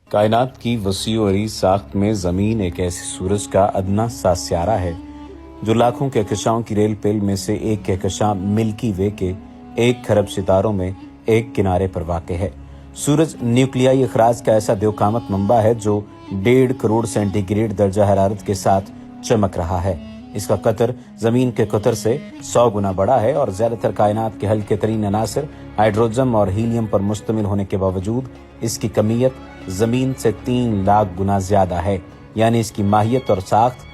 कायनात की वसी और अरीज साख्त में जमीन एक ऐसी सूरज का अदना सा स्यारा है जो लाखों कहकशाओं की रेल पेल में से एक कहकशां मिल्की वे के 1 खरब सितारों में एक किनारे पर वाक़ है। सूरज न्यूक्लियाई अखराज का ऐसा देवकामत मंबा है जो 1.5 करोड़ सेंटीग्रेड दर्जा हरारत के साथ चमक रहा है। इसका कतर जमीन के कतर से 100 गुना बड़ा है और ज्यादातर कायनात के हल्के तरीन अनासर हाइड्रोजन और हीलियम पर मुश्तमिल होने के बावजूद इसकी कमियत जमीन से 3 लाख गुना ज्यादा है। यानी इसकी माहियत और साख्त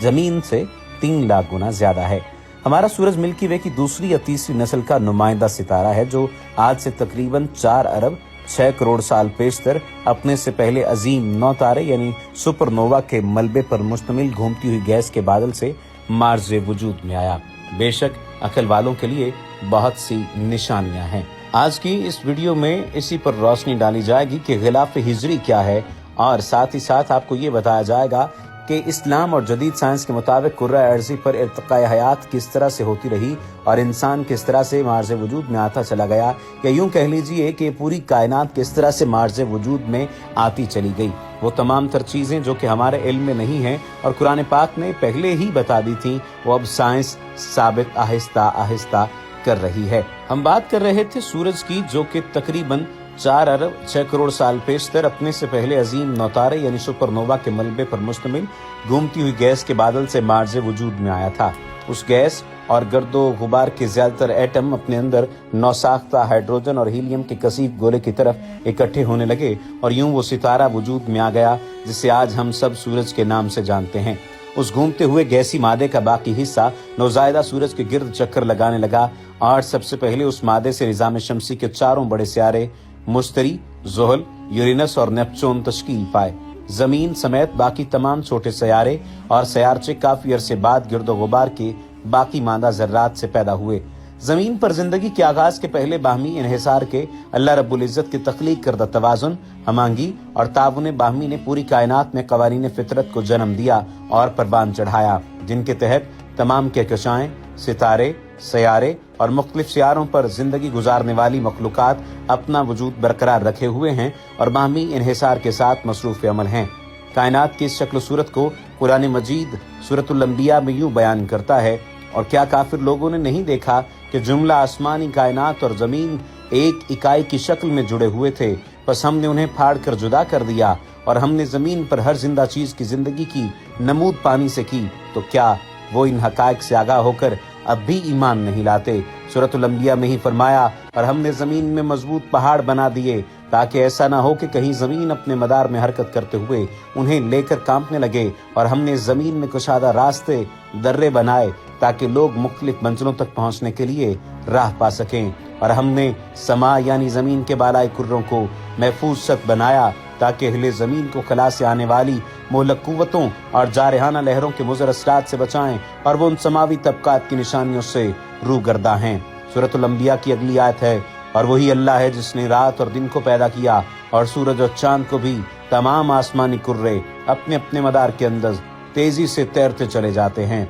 जमीन से 3 लाख गुना ज्यादा है। हमारा सूरज मिल्की वे की दूसरी या तीसरी नस्ल का नुमाइंदा सितारा है जो आज से तकरीबन 4 अरब 6 करोड़ साल पेशतर अपने से पहले अजीम 9 तारे यानी सुपरनोवा के मलबे पर मुश्तमिल घूमती हुई गैस के बादल से मार्ज़े वजूद में आया। बेशक अकल वालों के लिए बहुत सी निशानियां हैं। आज की इस वीडियो में इसी पर रोशनी डाली जाएगी कि गिलाफ हिजरी क्या है और साथ ही साथ आपको ये बताया जाएगा कि इस्लाम और जदीद साइंस के मुताबिक कुर्रा अर्ज़ी पर इर्तिक़ाए हयात किस तरह से होती रही और इंसान किस तरह से मार्ज़े वजूद में आता चला गया, या यूं कह लीजिए कि पूरी कायनात किस तरह से मार्ज़े वजूद में आती चली गई। वो तमाम तर चीज़ें जो कि हमारे इल्म में नहीं हैं और कुरान पाक ने पहले ही बता दी थी, वो अब साइंस साबित आहिस्ता आहिस्ता कर रही है। हम बात कर रहे थे सूरज की, जो कि तकरीबन 4 अरब 6 करोड़ साल पेशतर अपने से पहले अजीम 9 तारे यानी सुपरनोवा के मलबे पर मुश्तमिल घूमती हुई गैस के बादल से मार्ज़े वजूद में आया था। उस गैस और गर्दो गुबार के ज्यादातर एटम अपने अंदर नौसाख्ता हाइड्रोजन और हीलियम के कसीब गोले की तरफ इकट्ठे होने लगे और यूं वो सितारा वजूद में आ गया जिसे आज हम सब सूरज के नाम से जानते हैं। उस घूमते हुए गैसी मादे का बाकी हिस्सा नौज़ायदा सूरज के गिर्द चक्कर लगाने लगा और सबसे पहले उस मादे से निज़ाम शमसी के 4 बड़े सियारे मुश्तरी, ज़ुहल, यूरेनस और नेपच्यून तश्कील पाए। जमीन समेत बाकी तमाम छोटे सयारे और सयारचे काफी अरसे बाद गिरदो गुबार के बाकी मादा जर्रात से पैदा हुए। जमीन पर जिंदगी के आगाज के पहले बाहमी इन्हिसार के अल्लाह रब्बुल इज्जत की तख्लीक करदा तवाजुन, हमांगी और ताउन बाहमी ने पूरी कायनात में कवानीन फितरत को जन्म दिया और परवान चढ़ाया, जिनके तहत तमाम कहकशाएं, सितारे, सयारे और मुख्तलिफ सियारों पर जिंदगी गुजारने वाली मखलूकात अपना वजूद बरकरार रखे हुए हैं और बाहमी इन्हिसार के साथ मसरूफ अमल हैं। कायनात की इस शक्ल सूरत को कुरान मजीद सूरतुल अंबिया में यूं बयान करता है, और क्या काफिर लोगों ने नहीं देखा कि जुमला आसमानी कायनात और जमीन एक इकाई की शक्ल में जुड़े हुए थे, बस हमने उन्हें फाड़ कर जुदा कर दिया और हमने जमीन पर हर जिंदा चीज की जिंदगी की नमूद पानी से की। तो क्या वो इन हकायक से आगाह होकर अब भी ईमान नहीं लाते? सूरतुल अंबिया में ही फरमाया, और हमने जमीन में मजबूत पहाड़ बना दिए ताकि ऐसा ना हो कि कहीं जमीन अपने मदार में हरकत करते हुए उन्हें लेकर कांपने लगे, और हमने जमीन में कुशादा रास्ते दर्रे बनाए ताकि लोग मुख्तलिफ मंजिलों तक पहुंचने के लिए राह पा सकें, और हमने समा यानी जमीन के बालाई कुर्रों को महफूज सख्त बनाया ताकि अहले जमीन को खला से आने वाली मोहलक कुव्वतों और जारहाना लहरों के मुज़र असरात से बचाएं और वो उन समावी तबकात की निशानियों से रूगर्दा हैं। सूरतुल अंबिया की अगली आयत है, और वही अल्लाह है जिसने रात और दिन को पैदा किया और सूरज और चांद को भी। तमाम आसमानी कुर्रे अपने अपने मदार के अंदर तेजी से तैरते चले जाते हैं।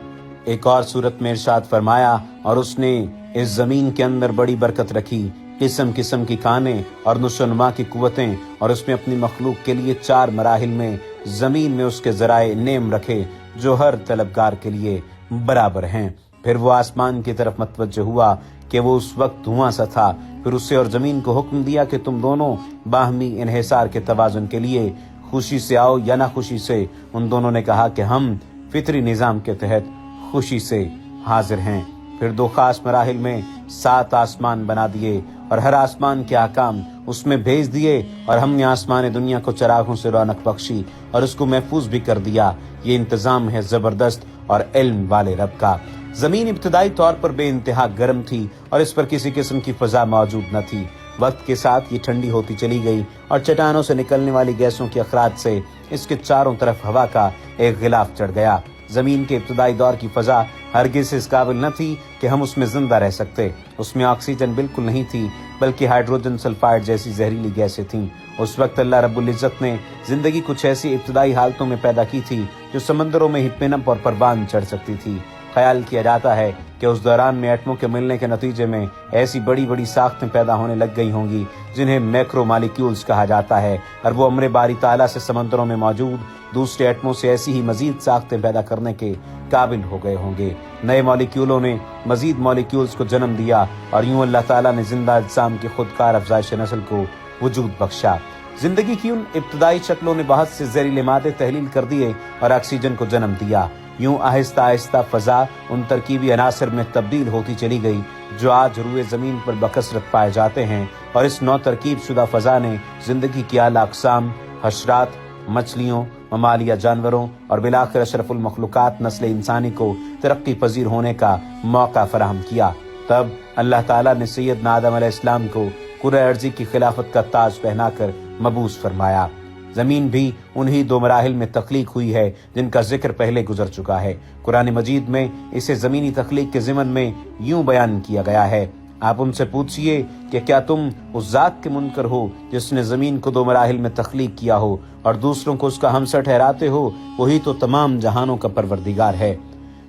एक और सूरत में इरशाद फरमाया, और उसने इस जमीन के अंदर बड़ी बरकत रखी, किस्म किस्म की खाने और नुशोनुमा की कुव्वतें, और उसमें अपनी मखलूक के लिए 4 मराहिल में जमीन में उसके जराए नेम रखे जो हर तलबगार के लिए बराबर हैं। फिर वो आसमान की तरफ मतवज्जह हुआ कि वो उस वक्त धुआं सा था। फिर उसे और जमीन को हुक्म दिया कि तुम दोनों बाहमी इन्हिसार के तवाजुन के लिए खुशी से आओ या ना खुशी से। उन दोनों ने कहा कि हम फितरी निजाम के तहत खुशी से हाजिर हैं। फिर 2 खास मराहिल में 7 आसमान बना दिए और हर आसमान के अहकाम उसमें भेज दिए, और हमने आसमान दुनिया को चरागों से रौनक बख्शी और उसको महफूज भी कर दिया। ये इंतजाम है जबरदस्त और इल्म वाले रब का। जमीन इब्तदाई तौर पर बेइंतहा गर्म थी और इस पर किसी किस्म की फजा मौजूद न थी। वक्त के साथ ये ठंडी होती चली गई और चट्टानों से निकलने वाली गैसों के अखराज से इसके चारों तरफ हवा का एक गिलाफ चढ़ गया। जमीन के इब्तदाई दौर की फजा हरगिज़ इस काबिल न थी कि हम उसमें जिंदा रह सकते। उसमें ऑक्सीजन बिल्कुल नहीं थी, बल्कि हाइड्रोजन सल्फाइड जैसी जहरीली गैसें थीं। उस वक्त अल्लाह रब्बुल इज्जत ने जिंदगी कुछ ऐसी इब्तदाई हालतों में पैदा की थी जो समंदरों में ही पिनप और परवान चढ़ सकती थी। خیال کیا جاتا ہے کہ اس دوران میں ایٹموں کے ملنے کے نتیجے میں ایسی بڑی بڑی ساختیں پیدا ہونے لگ گئی ہوں گی جنہیں میکرو مالیکیولز کہا جاتا ہے، اور وہ امر باری تعالیٰ سے سمندروں میں موجود دوسرے ایٹموں سے ایسی ہی مزید ساختیں پیدا کرنے کے قابل ہو گئے ہوں گے۔ نئے مالیکیولوں نے مزید مالیکیولز کو جنم دیا اور یوں اللہ تعالیٰ نے زندہ اجسام کی خودکار افزائش نسل کو وجود بخشا۔ زندگی کی ان ابتدائی شکلوں نے بہت سے زہریلے مادے تحلیل کر دیے اور آکسیجن کو جنم دیا۔ یوں آہستہ آہستہ فضا ان ترکیبی عناصر میں تبدیل ہوتی چلی گئی جو آج روئے زمین پر بکثرت پائے جاتے ہیں، اور اس نو ترکیب شدہ فضا نے زندگی کی اعلیٰ اقسام، حشرات، مچھلیوں، ممالیہ جانوروں اور بالآخر اشرف المخلوقات نسل انسانی کو ترقی پذیر ہونے کا موقع فراہم کیا۔ تب اللہ تعالیٰ نے سیدنا آدم علیہ السلام کو کرۂ ارضی کی خلافت کا تاج پہنا کر مبعوث فرمایا۔ زمین بھی انہی دو مراحل میں تخلیق ہوئی ہے جن کا ذکر پہلے گزر چکا ہے۔ قرآن مجید میں اسے زمینی تخلیق کے ضمن میں یوں بیان کیا گیا ہے، آپ ان سے پوچھئے کہ کیا تم اس ذات کے منکر ہو جس نے زمین کو دو مراحل میں تخلیق کیا ہو اور دوسروں کو اس کا ہمسر ٹھہراتے ہو؟ وہی تو تمام جہانوں کا پروردگار ہے۔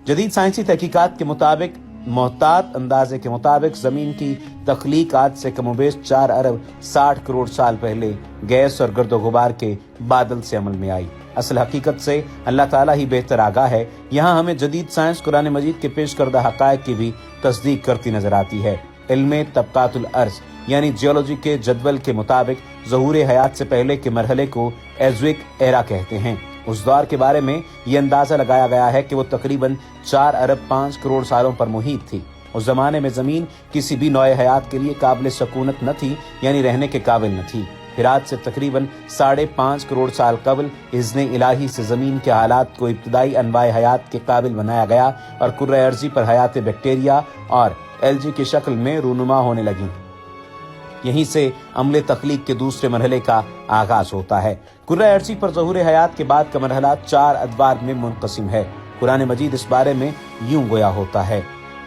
جدید سائنسی تحقیقات کے مطابق، محتاط اندازے کے مطابق، زمین کی تخلیق آج سے کم و بیش 4 ارب 60 کروڑ سال پہلے گیس اور گرد و غبار کے بادل سے عمل میں آئی۔ اصل حقیقت سے اللہ تعالیٰ ہی بہتر آگاہ ہے۔ یہاں ہمیں جدید سائنس قرآن مجید کے پیش کردہ حقائق کی بھی تصدیق کرتی نظر آتی ہے۔ علم طبقات الارض یعنی جیولوجی کے جدول کے مطابق ظہور حیات سے پہلے کے مرحلے کو ایزوک ایرا کہتے ہیں۔ اس دور کے بارے میں یہ اندازہ لگایا گیا ہے کہ وہ تقریباً 4 ارب 5 کروڑ سالوں پر محیط تھی۔ اس زمانے میں زمین کسی بھی نوع حیات کے لیے قابل سکونت نہ تھی، یعنی رہنے کے قابل نہ تھی۔ پھر آج سے تقریباً 5.5 کروڑ سال قبل اذن الہی سے زمین کے حالات کو ابتدائی انواع حیات کے قابل بنایا گیا اور کرۂ ارضی پر حیات بیکٹیریا اور الجی کی شکل میں رونما ہونے لگیں۔ یہیں سے عمل تخلیق کے دوسرے مرحلے کا آغاز ہوتا ہے۔ کرۂ ارضی پر ظہور حیات کے بعد کا مرحلہ 4 ادوار میں منقسم ہے۔ قرآن مجید اس بارے میں یوں گویا ہوتا ہے،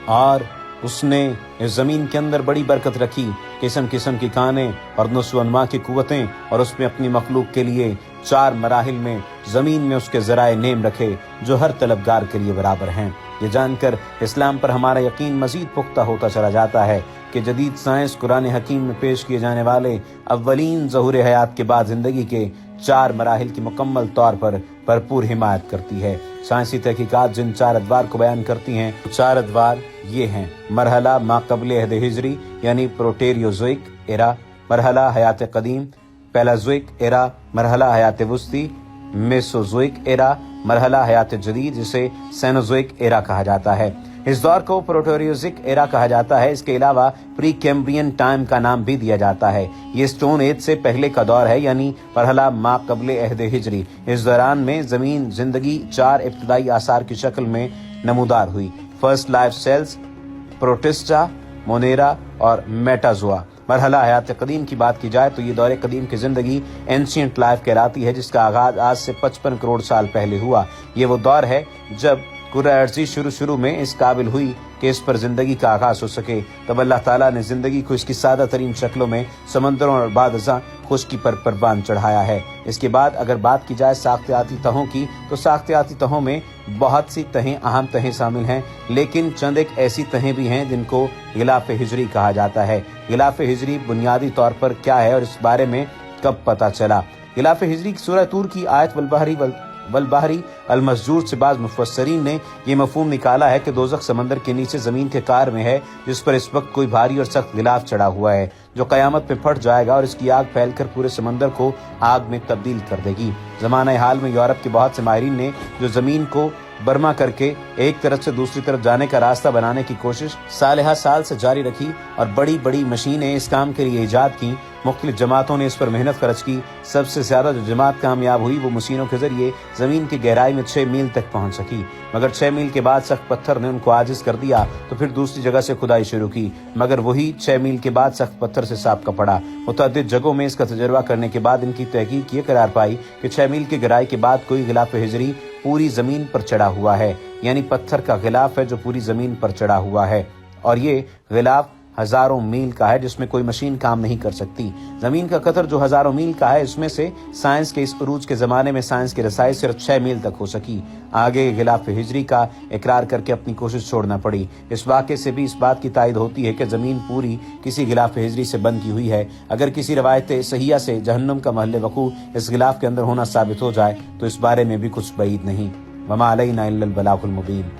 اور اس نے اس زمین کے اندر بڑی برکت رکھی، قسم قسم کی کھانے اور نشو و نما کی قوتیں، اور اس میں اپنی مخلوق کے لیے 4 مراحل میں زمین میں اس کے ذرائع نعم رکھے جو ہر طلبگار کے لیے برابر ہیں۔ یہ جان کر اسلام پر ہمارا یقین مزید پختہ ہوتا چلا جاتا ہے کہ جدید سائنس قرآن حکیم میں پیش کیے جانے والے اولین ظہور حیات کے بعد زندگی کے 4 مراحل کی مکمل طور پر بھرپور حمایت کرتی ہے۔ سائنسی تحقیقات جن 4 ادوار کو بیان کرتی ہیں، 4 ادوار یہ ہیں: مرحلہ ما قبل عہد ہجری یعنی پروٹیریوزوئک ایرا، مرحلہ حیات قدیم پیلازوئک ایرا، مرحلہ حیات وسطی میسوزوئک ایرا، مرحلہ حیات جدید جسے سینوزوئک ایرا کہا جاتا ہے۔ اس دور کو پروٹیریوزک ایرا کہا جاتا ہے۔ اس کے علاوہ پری کیمبرین ٹائم کا نام بھی دیا جاتا ہے۔ یہ سٹون ایج سے پہلے کا دور ہے، یعنی مرحلہ ما قبل عہد ہجری۔ اس دوران میں زمین زندگی 4 ابتدائی آثار کی شکل میں نمودار ہوئی: فرسٹ لائف سیلز، پروٹسٹا، مونیرا اور میٹازوا۔ مرحلہ حیات قدیم کی بات کی جائے تو یہ دور قدیم کی زندگی اینشینٹ لائف کہلاتی ہے، جس کا آغاز آج سے 55 کروڑ سال پہلے ہوا۔ یہ وہ دور ہے جب کرۂ ارضی شروع میں اس قابل ہوئی کہ اس پر زندگی کا آغاز ہو سکے۔ تب اللہ تعالیٰ نے زندگی کو اس کی سادہ ترین شکلوں میں سمندروں اور بعد ازاں خشکی پر پروان چڑھایا ہے۔ اس کے بعد اگر بات کی جائے ساختیاتی تہوں کی تو ساختیاتی تہوں میں بہت سی تہیں، اہم تہیں شامل ہیں، لیکن چند ایک ایسی تہیں بھی ہیں جن کو غلاف ہجری کہا جاتا ہے۔ غلاف ہجری بنیادی طور پر کیا ہے اور اس بارے میں کب پتہ چلا؟ غلاف ہجری کی سورہ طور کی آیت والبحری المسجور سے بعض مفسرین نے یہ مفہوم نکالا ہے کہ دوزخ سمندر کے نیچے زمین کے قعر میں ہے، جس پر اس وقت کوئی بھاری اور سخت غلاف چڑھا ہوا ہے جو قیامت میں پھٹ جائے گا اور اس کی آگ پھیل کر پورے سمندر کو آگ میں تبدیل کر دے گی۔ زمانہ حال میں یورپ کے بہت سے ماہرین نے جو زمین کو برما کر کے ایک طرف سے دوسری طرف جانے کا راستہ بنانے کی کوشش سالہ سال سے جاری رکھی اور بڑی بڑی مشینیں اس کام کے لیے ایجاد کی۔ مختلف جماعتوں نے اس پر محنت خرچ کی۔ سب سے زیادہ جو جماعت کامیاب ہوئی وہ مشینوں کے ذریعے زمین کی گہرائی میں 6 میل تک پہنچ سکی، مگر 6 میل کے بعد سخت پتھر نے ان کو عاجز کر دیا تو پھر دوسری جگہ سے کھدائی شروع کی، مگر وہی 6 میل کے بعد سخت پتھر سے سابقہ پڑا۔ متعدد جگہوں میں اس کا تجربہ کرنے کے بعد ان کی تحقیق یہ قرار پائی کہ 6 میل کی گہرائی کے بعد کوئی غلاف ہجری پوری زمین پر چڑھا ہوا ہے، یعنی پتھر کا غلاف ہے جو پوری زمین پر چڑھا ہوا ہے، اور یہ غلاف हजारों मील का है जिसमें कोई मशीन काम नहीं कर सकती। जमीन का कतर जो हजारों मील का है, इसमें से साइंस के इस उरूज के जमाने में साइंस की रसाई सिर्फ 6 मील तक हो सकी। आगे गिलाफ हिजरी का इकरार करके अपनी कोशिश छोड़ना पड़ी। इस वाक़े से भी इस बात की तायद होती है कि जमीन पूरी किसी गिलाफ हिजरी से बंद की हुई है। अगर किसी रवायत सहिया से जहन्नुम का महल वकू इस गिलाफ के अंदर होना साबित हो जाए तो इस बारे में भी कुछ बईद नहीं। वमा अलैना इल्लल बलागुल मुबीन।